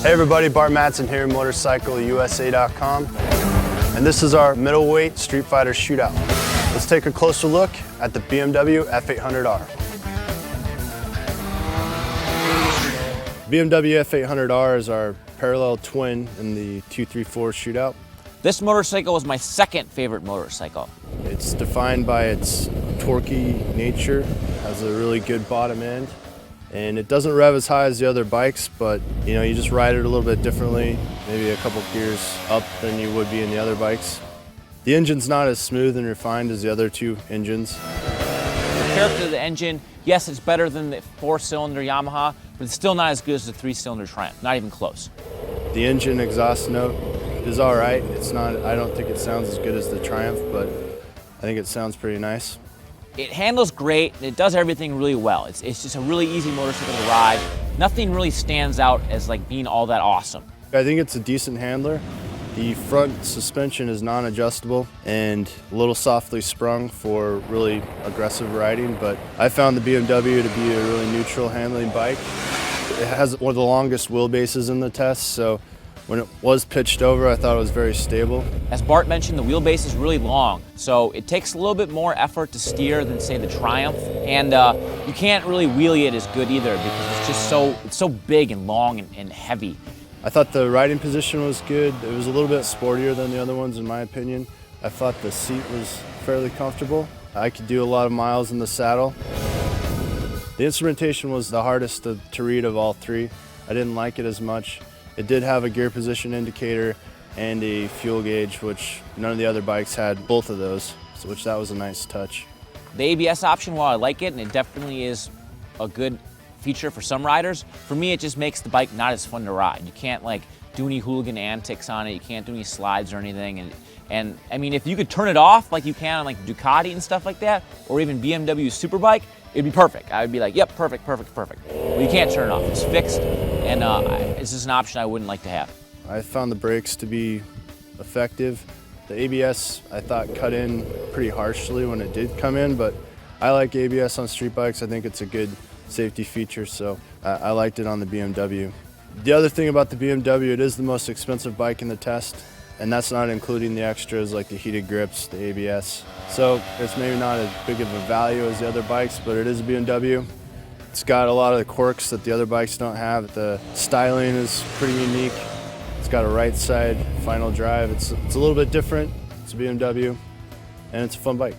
Hey everybody, Bart Mattson here, MotoUSA.com, and this is our middleweight Street Fighter Shootout. Let's take a closer look at the BMW F800R. BMW F800R is our parallel twin in the 234 Shootout. This motorcycle was my second favorite motorcycle. It's defined by its torquey nature, has a really good bottom end, and it doesn't rev as high as the other bikes, but you just ride it a little bit differently, maybe a couple gears up than you would be in the other bikes. The engine's not as smooth and refined as the other two engines. Compared to the engine, yes, it's better than the 4-cylinder Yamaha, but it's still not as good as the 3-cylinder Triumph, not even close. The engine exhaust note is all right. It's not, I don't think it sounds as good as the Triumph, but I think it sounds pretty nice. It handles great, and it does everything really well. It's just a really easy motorcycle to ride. Nothing really stands out as like being all that awesome. I think it's a decent handler. The front suspension is non-adjustable and a little softly sprung for really aggressive riding, but I found the BMW to be a really neutral handling bike. It has one of the longest wheelbases in the test, so when it was pitched over, I thought it was very stable. As Bart mentioned, the wheelbase is really long, so it takes a little bit more effort to steer than, say, the Triumph, and you can't really wheelie it as good either because it's just so big and long and heavy. I thought the riding position was good. It was a little bit sportier than the other ones, in my opinion. I thought the seat was fairly comfortable. I could do a lot of miles in the saddle. The instrumentation was the hardest to read of all three. I didn't like it as much. It did have a gear position indicator and a fuel gauge, which none of the other bikes had both of those, which that was a nice touch. The ABS option, while I like it, and it definitely is a good feature for some riders, for me it just makes the bike not as fun to ride. You can't like do any hooligan antics on it, you can't do any slides or anything, and I mean if you could turn it off like you can on like Ducati and stuff like that, or even BMW Superbike, it'd be perfect. I would be like, yep, perfect, perfect, perfect. But you can't turn it off, it's fixed, and it's just an option I wouldn't like to have. I found the brakes to be effective. The ABS I thought cut in pretty harshly when it did come in, but I like ABS on street bikes. I think it's a good safety feature, so I liked it on the BMW. The other thing about the BMW, it is the most expensive bike in the test, and that's not including the extras like the heated grips, the ABS. So it's maybe not as big of a value as the other bikes, but it is a BMW. It's got a lot of the quirks that the other bikes don't have. The styling is pretty unique. It's got a right side final drive. It's a little bit different. It's a BMW, and it's a fun bike.